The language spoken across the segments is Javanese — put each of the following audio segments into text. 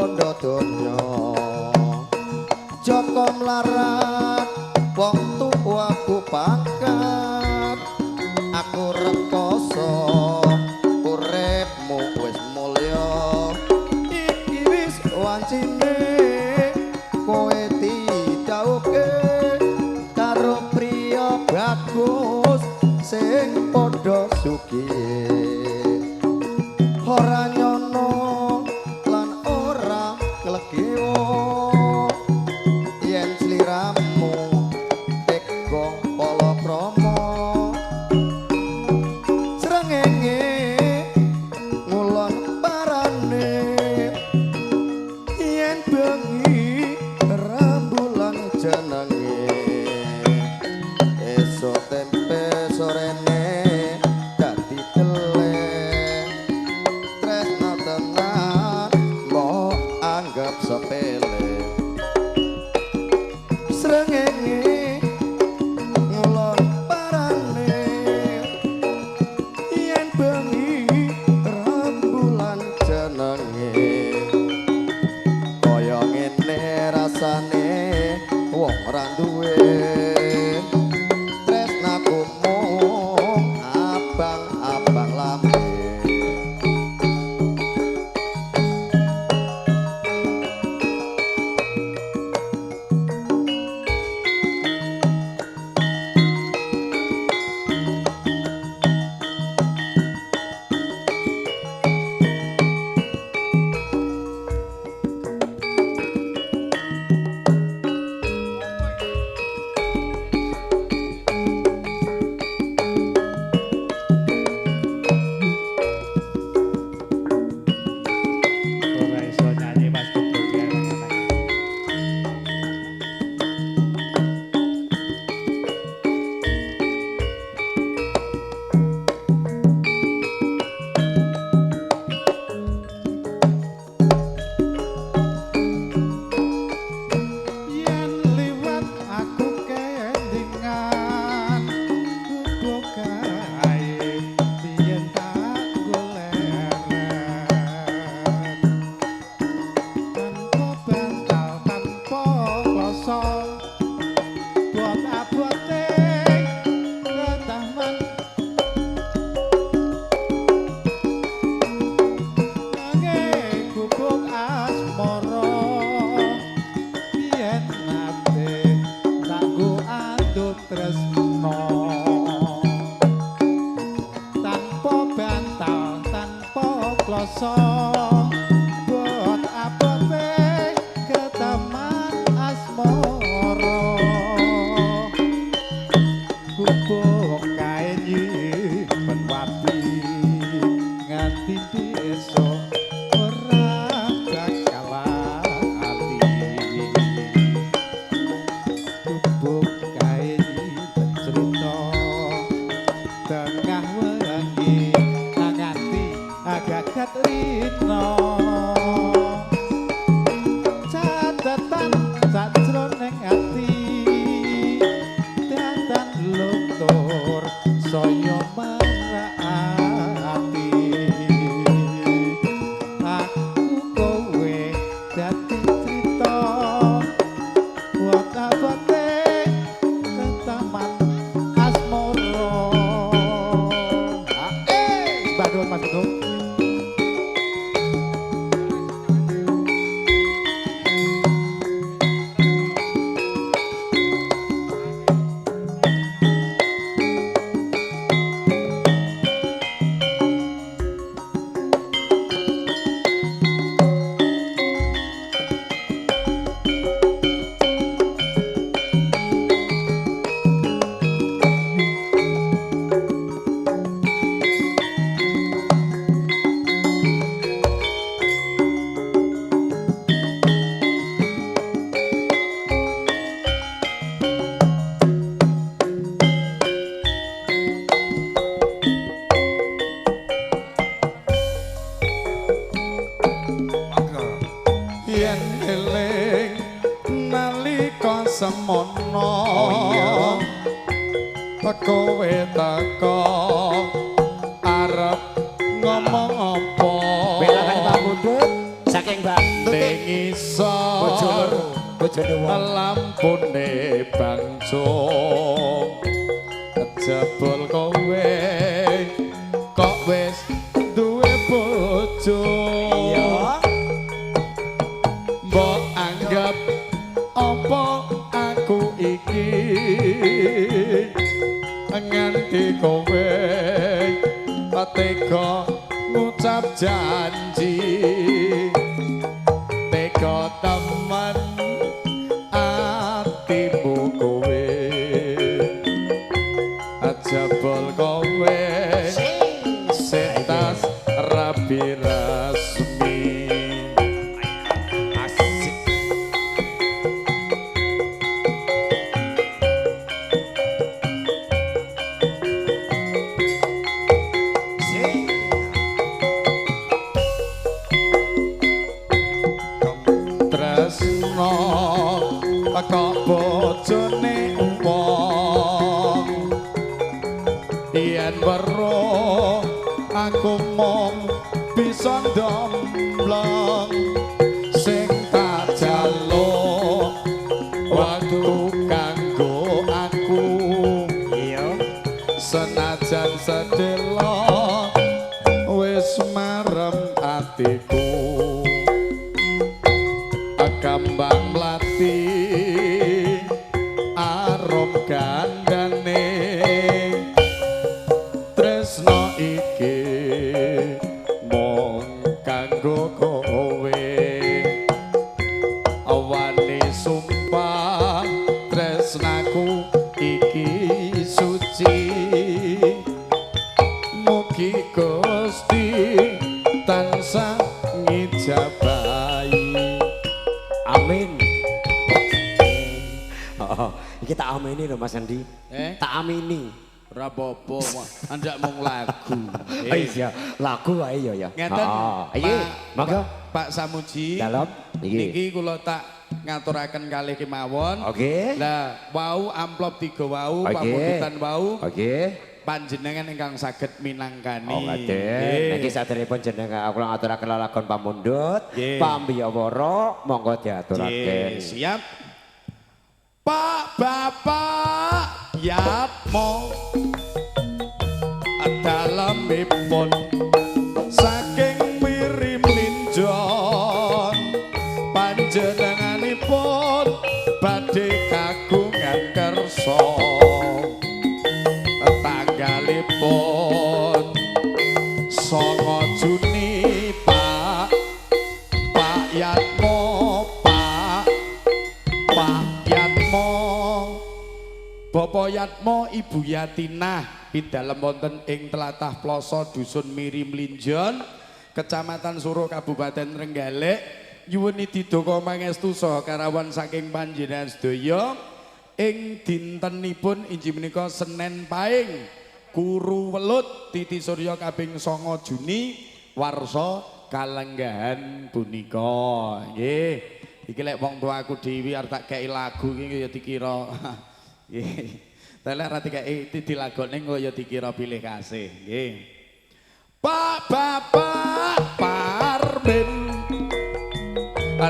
bondo donya Joko mlarat wong tuwaku pangkat aku rekoso uripmu wis mulya iki wis wancine kowe didhawuhke karo priya bagus sing padha sugih ora nyono lan ora nglegewo yen sliramu teka palakrama srengenge ngulon parane yen bengi rembulan jenenge esuk tempe sorene dadi teleh tresna tenan mbok anggap sepele srengenge ngulon parane yen bengi rembulan jenenge kaya ngene rasane wong ora duwe tresnaku mung abang-abang lambe Ora iso nyanyi Mas Guguk ya. Yen liwat aku kendingan guguk kae yen tak goleren tanpa bantal tanpa kloso buat abote retaman nge guguk asmara yen nate kanggo andut tresno tanpa bantal tanpa kloso buat abote keteman asmara gubuk kae nyimpen wapi nganti besok ora bakal lali gubuk kae nyimpen cerita tengah wengi nganti agagat rino catatan sajroning ati dandan luntur saya marati aku kowe dadi crita buat abote ketaman asmara badut Mas Guguk semono kowe teko arep ngomong apa bela kan Pak Mundut saking Bandung ngisor bojone wong lampune bangso jebul kowe kok wis duwe bojo iya mbok anggap apa aku iki nganti kowe tega ngucap janji tega temen atimu kowe jebol kowe setas rapi rasmi asik tresno kok bojone wong yen weruh aku mong bisa ndomblong sing tak jaluk waktu kanggo aku iya senajan sedelo wis marem atiku kambang mlati arom gandane tresno iki mung kanggo kowe wani sumpah tresnaku iki suci mugi Gusti tansah ngijabahi amin oh, iki tak amini lho Mas Andi tak amini rapopo andak mung lagu oh iya lagu wae ya ngeten iki monggo Pak Samuji dalam niki kula tak ngaturaken kalih kemawon oke lah wau amplop 3 wau oke pamundhutan wau oke panjenengan ingkang saged minangkani oh ngaten niki saderepun jenengan kula ngaturaken lelagon pamundhut pambiyawara monggo diaturaken siap Pak Bapak Yatmo dalemipun saking mirim linjon panjenenganipun badhe kagungan kersa tanggalipun 9 Juni Pak Yatmo Bapak Yatmo Ibu Yatinah pidalem wonten ing tlatah Ploso Dusun Mirim Linjon Kecamatan Suruh Kabupaten Trenggalek nyuwun didoko mangestu saha karawan saking panjenengan sedaya ing dintenipun inggih menika Senin Paing Kuru Welut Titi Surya kaping 9 Juni warsa kalenggahan punika nggih iki lek wong tuaku dhewe arep tak kei lagu iki ya dikira nggih. Telek ra dikeki dilagone engko ya dikira pilih kasih, nggih. Pak Bapak Parmin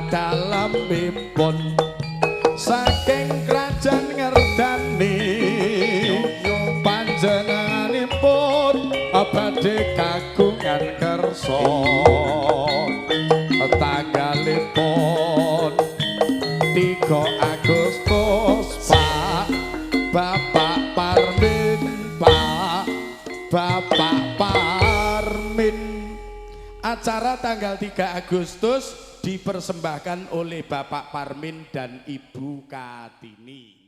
dalam bipun saking kerajaan Ngerdani panjenenganipun badhe kagungan kersa tanggalipun 3 Agustus Bapak Parmin Bapak Parmin acara tanggal 3 Agustus dipersembahkan oleh Bapak Parmin dan Ibu Kartini.